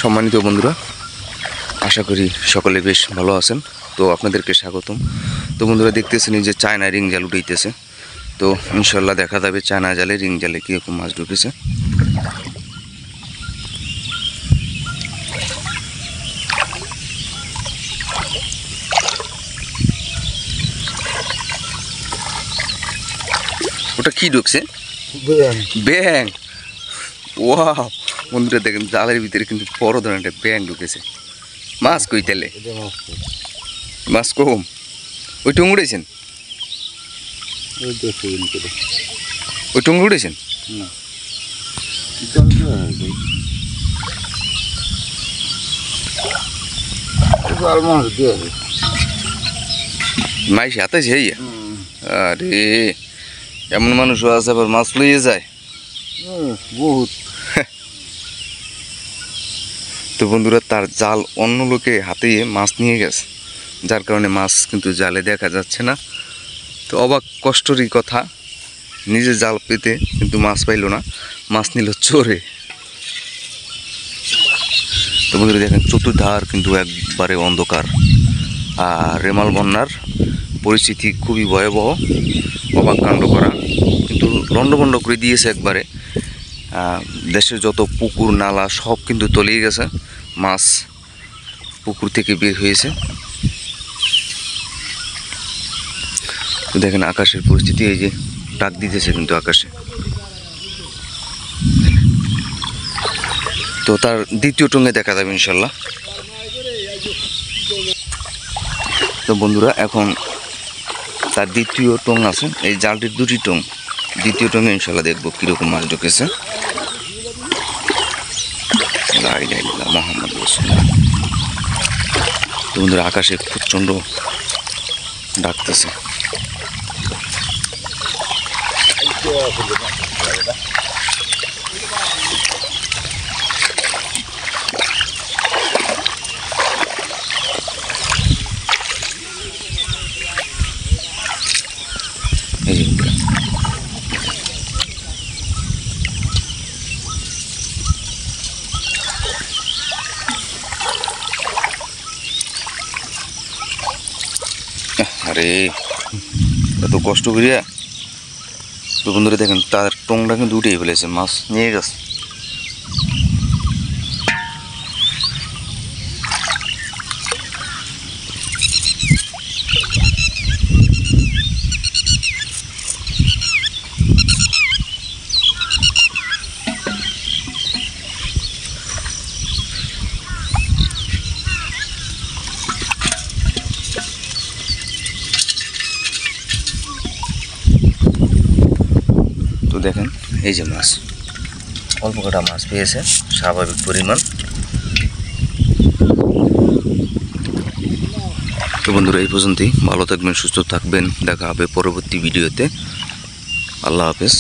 সম্মানিত বন্ধুরা, আশা করি সকলে বেশ ভালো আছেন। তো আপনাদেরকে স্বাগতম। তো বন্ধুরা, দেখতেছেন যে চায়না রিং জাল উঠাইতেছে। তো ইনশাল্লাহ দেখা যাবে চায়না জালে রিং জালে কীরকম মাছ ঢুকেছে। ওটা কি ঢুকছে? ব্যাং। ওয়াও বন্ধুরা, দেখেন জালের ভিতরে কিন্তু বড় ধরনের একটা ব্যাং ঢুকেছে। মাছ কই তেলে? মাছ কম। ওই টুং উড়েছেন? ওই টুং উড়েছেন? মাইস হাতে সেই? আরে এমন মানুষও আছে আবার মাছ লইয়ে যায় বহুত। তো বন্ধুরা, তার জাল অন্য লোকে হাতে মাছ নিয়ে গেছে, যার কারণে মাছ কিন্তু জালে দেখা যাচ্ছে না। তো অবাক কষ্টেরই কথা, নিজে জাল পেতে কিন্তু মাছ পাইল না, মাছ নিল চোরে। তো বন্ধুরা দেখেন, চতুর্ধার কিন্তু একবারে অন্ধকার, আর রেমাল বন্যার পরিস্থিতি খুবই ভয়াবহ, অবাক কাণ্ড করা, কিন্তু লন্ডভন্ড করে দিয়েছে একবারে। দেশের যত পুকুর নালা সব কিন্তু তলিয়ে গেছে, মাছ পুকুর থেকে বের হয়েছে। তো দেখেন আকাশের পরিস্থিতি, এই যে ডাক দিতেছে কিন্তু আকাশে। তো তার দ্বিতীয় টঙ্গে দেখা যাবে ইনশাল্লাহ। তো বন্ধুরা, এখন তার দ্বিতীয় টং আছে, এই জালটির দুটি টং, দ্বিতীয় টঙ্গে ইনশাল্লাহ দেখবো কীরকম মাছ ঢুকেছে। মোহাম্মদ রাসূলুল্লাহ। তো বন্ধুরা, আকাশে প্রচণ্ড ডাকতেছে। এই যে আরে এত কষ্ট করিয়া। তো বন্ধুরা দেখেন, তার টংটা কিন্তু উঠেই ফেলেছে, মাছ নিয়ে গেছে। তো দেখেন, এই যে মাছ, অল্প কটা মাছ পেয়েছে, স্বাভাবিক পরিমাণ। তো বন্ধুরা, এই পর্যন্তই। ভালো থাকবেন, সুস্থ থাকবেন, দেখা হবে পরবর্তী ভিডিওতে। আল্লাহ হাফেজ।